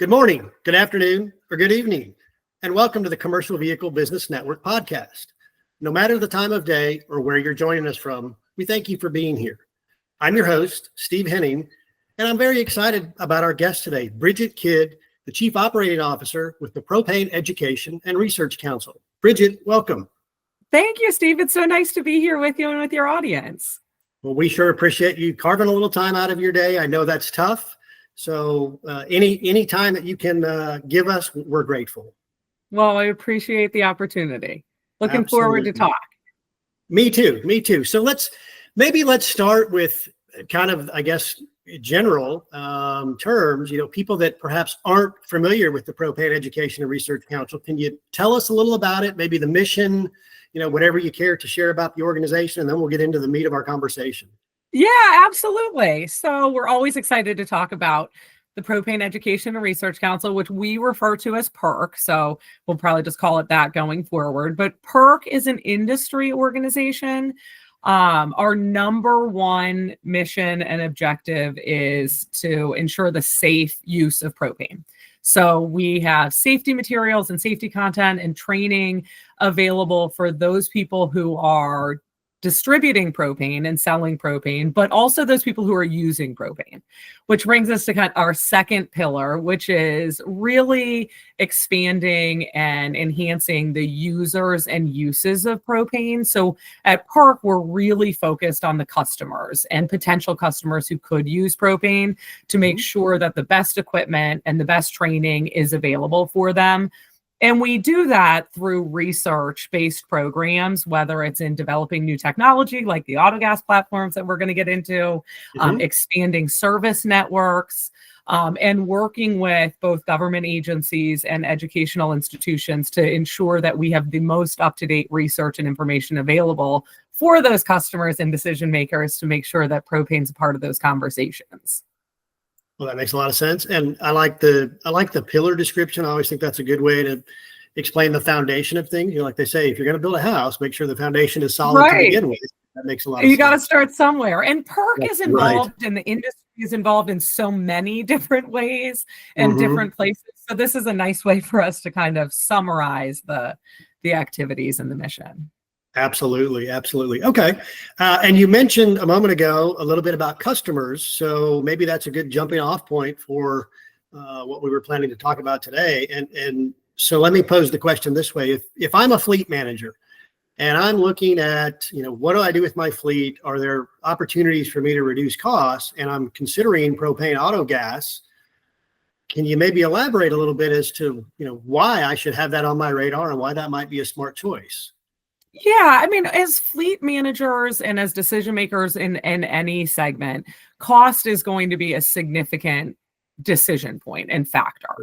Good morning, good afternoon, or good evening, and welcome to the Commercial Vehicle Business Network podcast. No matter the time of day or where you're joining us from, we thank you for being here. I'm your host, Steve Henning, and I'm very excited about our guest today, Bridget Kidd, the Chief Operating Officer with the Propane Education and Research Council. Bridget, welcome. Thank you, Steve. It's so nice to be here with you and with your audience. Well, we sure appreciate you carving a little time out of your day. I know that's tough. So any time that you can give us, we're grateful. Well, I appreciate the opportunity. Looking Absolutely. forward to talk. Me too. So let's start with kind of, I guess, general terms, people that perhaps aren't familiar with the Propane Education and Research Council. Can you tell us a little about it? Maybe the mission, whatever you care to share about the organization, and then we'll get into the meat of our conversation. Yeah, absolutely. So we're always excited to talk about the Propane Education and Research Council, which we refer to as PERC. So we'll probably just call it that going forward. But PERC is an industry organization. Our number one mission and objective is to ensure the safe use of propane. So we have safety materials and safety content and training available for those people who are distributing propane and selling propane, but also those people who are using propane, which brings us to kind of our second pillar, which is really expanding and enhancing the users and uses of propane. So at PERC, we're really focused on the customers and potential customers who could use propane to make sure that the best equipment and the best training is available for them. And we do that through research-based programs, whether it's in developing new technology like the autogas platforms that we're going to get into, expanding service networks, and working with both government agencies and educational institutions to ensure that we have the most up-to-date research and information available for those customers and decision makers to make sure that propane's a part of those conversations. Well, that makes a lot of sense. And I like the pillar description. I always think that's a good way to explain the foundation of things. Like they say, if you're going to build a house, make sure the foundation is solid to begin with. That makes a lot of sense. You got to start somewhere. And PERC is involved and the industry is involved in so many different ways and different places. So this is a nice way for us to kind of summarize the activities and the mission. Absolutely. Okay. And you mentioned a moment ago a little bit about customers. So maybe that's a good jumping off point for what we were planning to talk about today. And so let me pose the question this way. If I'm a fleet manager and I'm looking at, what do I do with my fleet? Are there opportunities for me to reduce costs? And I'm considering propane auto gas. Can you maybe elaborate a little bit as to, why I should have that on my radar and why that might be a smart choice? Yeah, I mean, as fleet managers and as decision makers in any segment, cost is going to be a significant decision point and factor.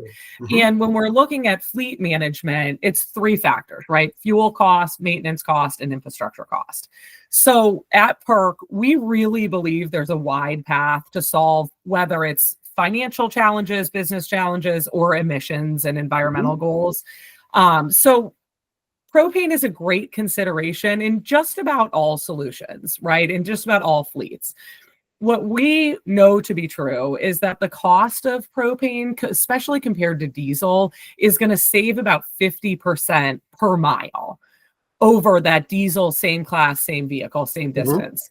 And when we're looking at fleet management, it's three factors, right? Fuel cost, maintenance cost, and infrastructure cost. So at PERC, we really believe there's a wide path to solve whether it's financial challenges, business challenges, or emissions and environmental goals. So propane is a great consideration in just about all solutions, right? In just about all fleets. What we know to be true is that the cost of propane, especially compared to diesel, is going to save about 50% per mile over that diesel, same class, same vehicle, same distance.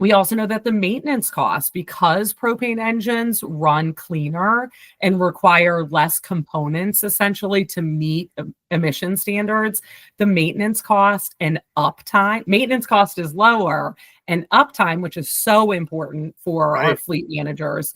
We also know that the maintenance costs, because propane engines run cleaner and require less components essentially to meet emission standards, the maintenance cost and uptime, maintenance cost is lower and uptime, which is so important for our fleet managers,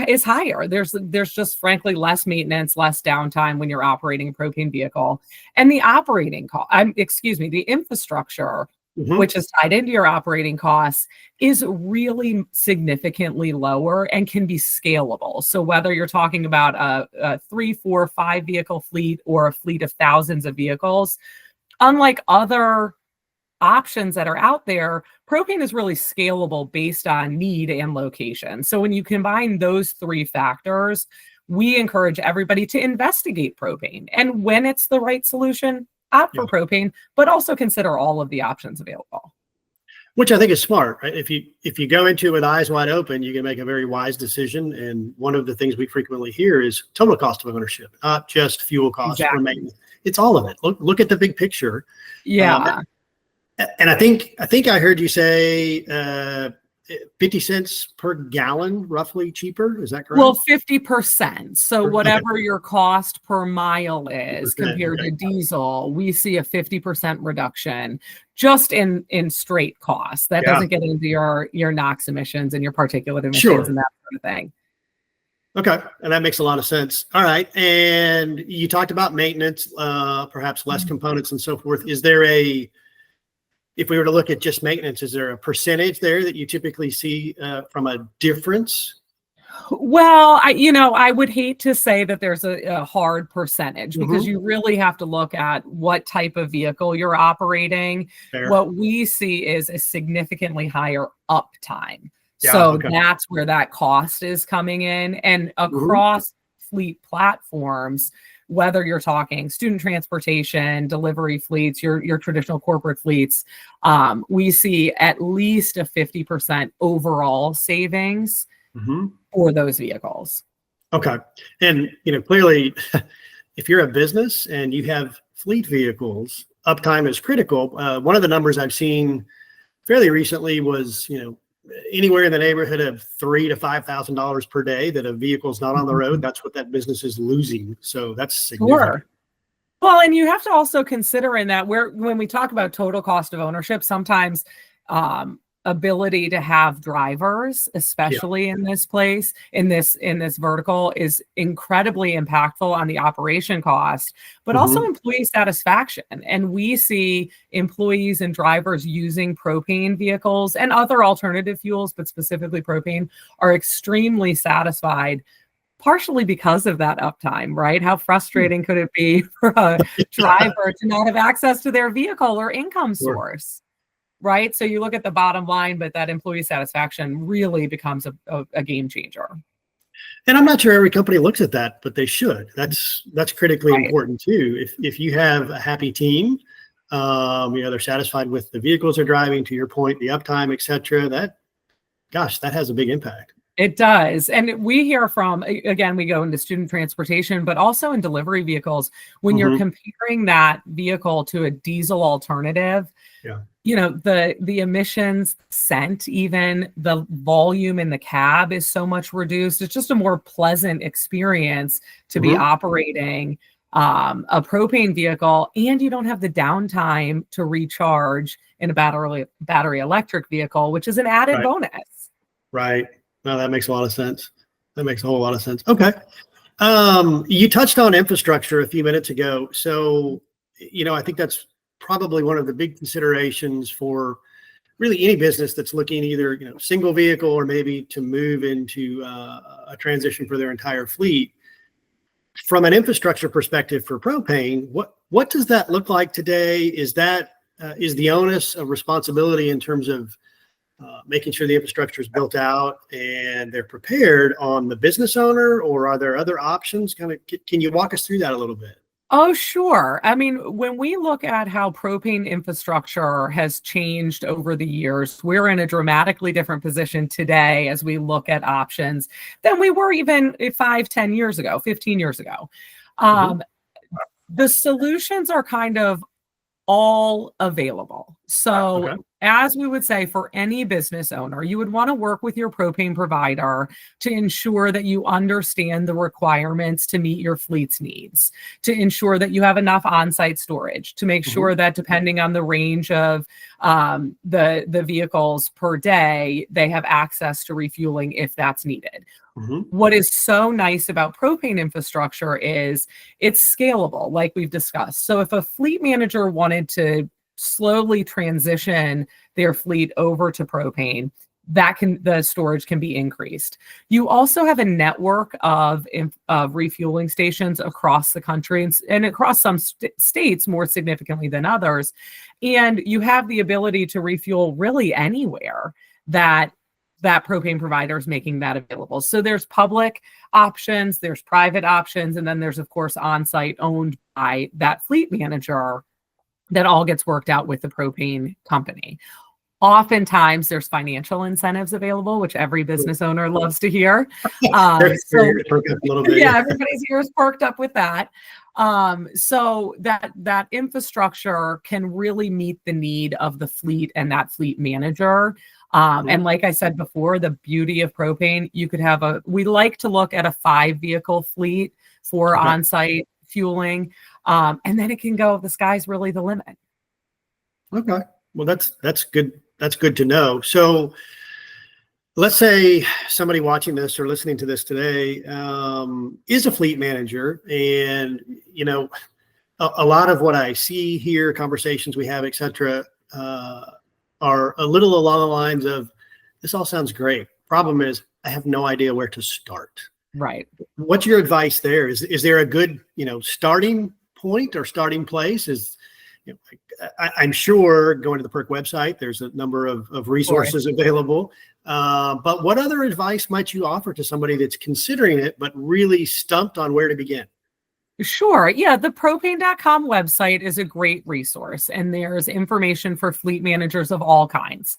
is higher. There's just frankly less maintenance, less downtime when you're operating a propane vehicle. And the operating cost, the infrastructure, which is tied into your operating costs, is really significantly lower and can be scalable. So whether you're talking about a 3, 4, 5 vehicle fleet or a fleet of thousands of vehicles, unlike other options that are out there, propane is really scalable based on need and location. So when you combine those three factors, we encourage everybody to investigate propane. And when it's the right solution, opt for propane, but also consider all of the options available. Which I think is smart, right? If you go into it with eyes wide open, you can make a very wise decision. And one of the things we frequently hear is total cost of ownership, not just fuel costs or maintenance. It's all of it. Look at the big picture. Yeah. And I think I heard you say 50 cents per gallon, roughly cheaper. Is that correct? Well, 50%. So whatever your cost per mile is compared to diesel, we see a 50% reduction just in straight costs. That doesn't get into your NOx emissions and your particulate emissions and that sort of thing. Okay. And that makes a lot of sense. All right. And you talked about maintenance, perhaps less components and so forth. Is there if we were to look at just maintenance, is there a percentage there that you typically see from a difference? Well, I would hate to say that there's a hard percentage because you really have to look at what type of vehicle you're operating. Fair. What we see is a significantly higher uptime. That's where that cost is coming in. And across fleet platforms, whether you're talking student transportation, delivery fleets, your traditional corporate fleets, we see at least a 50% overall savings for those vehicles. Okay. And, clearly, if you're a business and you have fleet vehicles, uptime is critical. One of the numbers I've seen fairly recently was, anywhere in the neighborhood of $3,000 to $5,000 per day that a vehicle's not on the road. That's what that business is losing. So that's significant. Sure. Well, and you have to also consider in that when we talk about total cost of ownership, sometimes ability to have drivers, especially in this place, in this vertical, is incredibly impactful on the operation cost, but also employee satisfaction. And we see employees and drivers using propane vehicles and other alternative fuels, but specifically propane, are extremely satisfied, partially because of that uptime, right? How frustrating could it be for a driver to not have access to their vehicle or income source? Right. So you look at the bottom line, but that employee satisfaction really becomes a game changer. And I'm not sure every company looks at that, but they should. That's critically important too. If you have a happy team, they're satisfied with the vehicles they're driving, to your point, the uptime, et cetera, that has a big impact. It does. And we hear from, again, we go into student transportation, but also in delivery vehicles, when you're comparing that vehicle to a diesel alternative, the emissions sent, even the volume in the cab is so much reduced. It's just a more pleasant experience to be operating a propane vehicle, and you don't have the downtime to recharge in a battery electric vehicle, which is an added bonus. Right. No, that makes a lot of sense. That makes a whole lot of sense. Okay. You touched on infrastructure a few minutes ago. So, I think that's probably one of the big considerations for really any business that's looking either, single vehicle or maybe to move into a transition for their entire fleet. From an infrastructure perspective for propane, what does that look like today? Is the onus of responsibility in terms of making sure the infrastructure is built out and they're prepared on the business owner, or are there other options? Can you walk us through that a little bit? Oh, sure. I mean, when we look at how propane infrastructure has changed over the years, we're in a dramatically different position today as we look at options than we were even 5, 10 years ago, 15 years ago. The solutions are kind of all available. So as we would say, for any business owner, you would want to work with your propane provider to ensure that you understand the requirements to meet your fleet's needs, to ensure that you have enough on-site storage, to make sure that depending on the range of the vehicles per day, they have access to refueling if that's needed. What is so nice about propane infrastructure is it's scalable, like we've discussed. So if a fleet manager wanted to slowly transition their fleet over to propane, the storage can be increased. You also have a network of refueling stations across the country and across some states more significantly than others. And you have the ability to refuel really anywhere that propane provider is making that available. So there's public options, there's private options, and then there's, of course, on-site owned by that fleet manager that all gets worked out with the propane company. Oftentimes there's financial incentives available, which every business owner loves to hear. So Perk up a little bit. yeah, everybody's ears perked up with that. So that infrastructure can really meet the need of the fleet and that fleet manager. And like I said before, the beauty of propane, you could have we like to look at a 5-vehicle fleet for on-site fueling. And then it can go, the sky's really the limit. Okay. Well, that's good. That's good to know. So let's say somebody watching this or listening to this today is a fleet manager, and a lot of what I see here, conversations we have, et cetera, are a little along the lines of, this all sounds great. Problem is, I have no idea where to start. Right. What's your advice there? Is there a good, starting point or starting place? I'm sure going to the PERC website, there's a number of resources available. But what other advice might you offer to somebody that's considering it, but really stumped on where to begin? Sure. Yeah. The propane.com website is a great resource, and there's information for fleet managers of all kinds.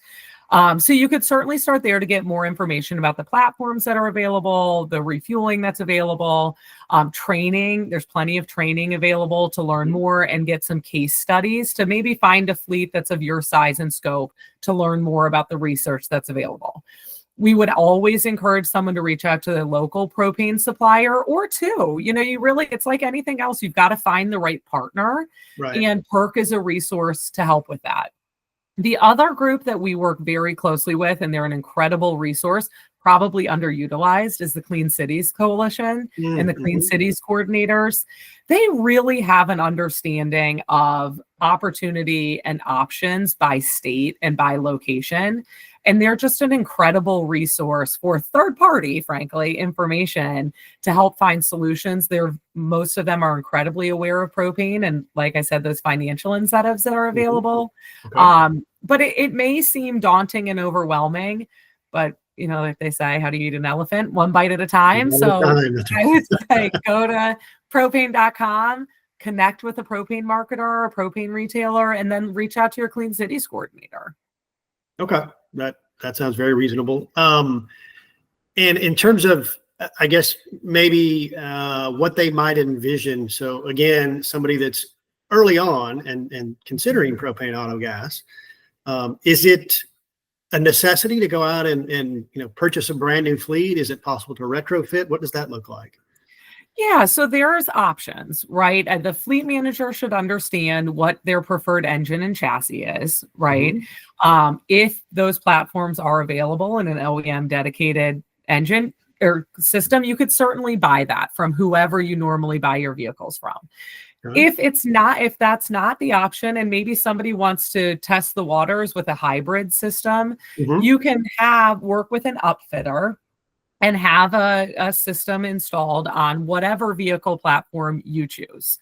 So you could certainly start there to get more information about the platforms that are available, the refueling that's available, training. There's plenty of training available to learn more and get some case studies to maybe find a fleet that's of your size and scope to learn more about the research that's available. We would always encourage someone to reach out to the local propane supplier or two. It's like anything else. You've got to find the right partner. Right. And PERC is a resource to help with that. The other group that we work very closely with, and they're an incredible resource, probably underutilized, is the Clean Cities Coalition and the Clean Cities coordinators. They really have an understanding of opportunity and options by state and by location. And they're just an incredible resource for third-party, frankly, information to help find solutions. Most of them are incredibly aware of propane and, like I said, those financial incentives that are available. Okay. But it may seem daunting and overwhelming, but like they say, how do you eat an elephant? One bite at a time. So I would say go to propane.com, connect with a propane marketer, a propane retailer, and then reach out to your Clean Cities coordinator. Okay. That sounds very reasonable. And in terms of, I guess, maybe what they might envision. So again, somebody that's early on and considering propane auto gas, is it a necessity to go out and purchase a brand new fleet? Is it possible to retrofit? What does that look like? Yeah, so there's options, right? And the fleet manager should understand what their preferred engine and chassis is, right? If those platforms are available in an OEM dedicated engine or system, you could certainly buy that from whoever you normally buy your vehicles from. If that's not the option, and maybe somebody wants to test the waters with a hybrid system, you can work with an upfitter and have a system installed on whatever vehicle platform you choose.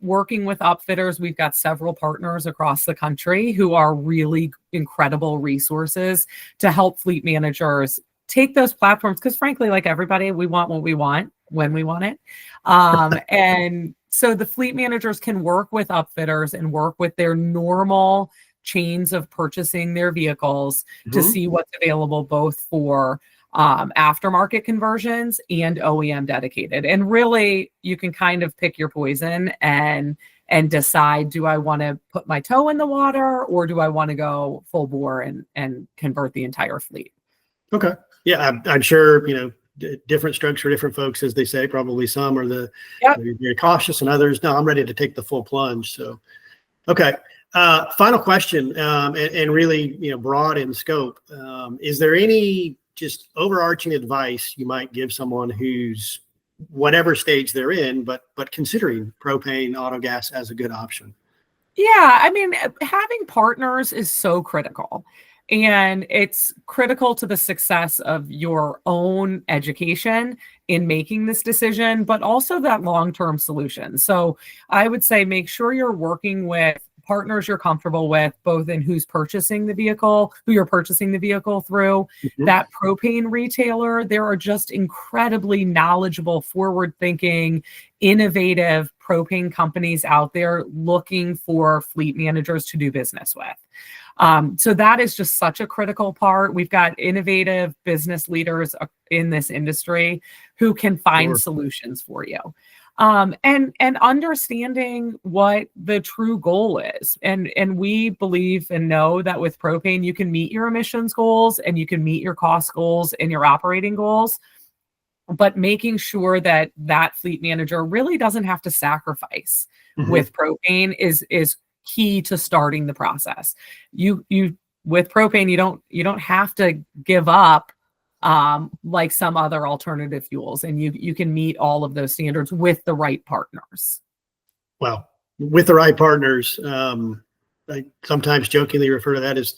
Working with upfitters, we've got several partners across the country who are really incredible resources to help fleet managers take those platforms, because frankly, like everybody, we want what we want when we want it. And so the fleet managers can work with upfitters and work with their normal chains of purchasing their vehicles to see what's available both for aftermarket conversions and OEM dedicated. And really, you can kind of pick your poison and decide, do I want to put my toe in the water, or do I want to go full bore and convert the entire fleet? Okay. Yeah, I'm sure, different strokes for different folks, as they say. Probably some are very cautious, and others, no, I'm ready to take the full plunge. So, okay. Final question, and really, broad in scope. Is there any just overarching advice you might give someone who's whatever stage they're in, but considering propane auto gas as a good option? Yeah, I mean, having partners is so critical. And it's critical to the success of your own education in making this decision, but also that long-term solution. So I would say make sure you're working with partners you're comfortable with, both in who's purchasing the vehicle, who you're purchasing the vehicle through, that propane retailer. There are just incredibly knowledgeable, forward-thinking, innovative propane companies out there looking for fleet managers to do business with. So that is just such a critical part. We've got innovative business leaders in this industry who can find solutions for you. And understanding what the true goal is. And we believe and know that with propane, you can meet your emissions goals and you can meet your cost goals and your operating goals, but making sure that that fleet manager really doesn't have to sacrifice with propane is key to starting the process. You with propane, you don't have to give up like some other alternative fuels, and you can meet all of those standards with the right partners. Well, with the right partners, I sometimes jokingly refer to that as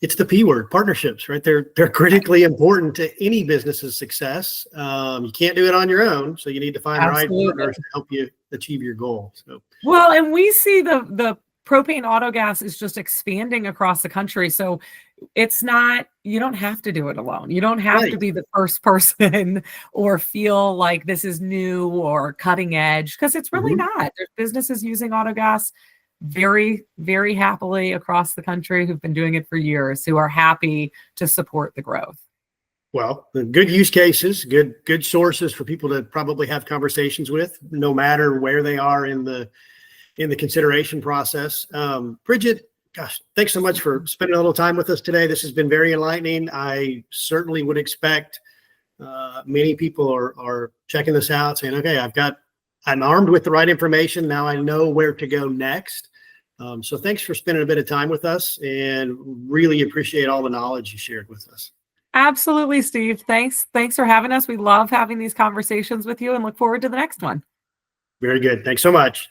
it's the P word, partnerships, right? They're critically important to any business's success. You can't do it on your own, so you need to find the right partners to help you achieve your goal. So, well, and we see the propane autogas is just expanding across the country. So it's not, you don't have to do it alone. You don't have to be the first person or feel like this is new or cutting edge, because it's really not. There's businesses using autogas very, very happily across the country who've been doing it for years, who are happy to support the growth. Well, good use cases, good sources for people to probably have conversations with, no matter where they are in the consideration process. Bridget, gosh, thanks so much for spending a little time with us today. This has been very enlightening. I certainly would expect many people are checking this out, saying, okay, I'm armed with the right information. Now I know where to go next. So thanks for spending a bit of time with us, and really appreciate all the knowledge you shared with us. Absolutely, Steve. Thanks for having us. We love having these conversations with you and look forward to the next one. Very good. Thanks so much.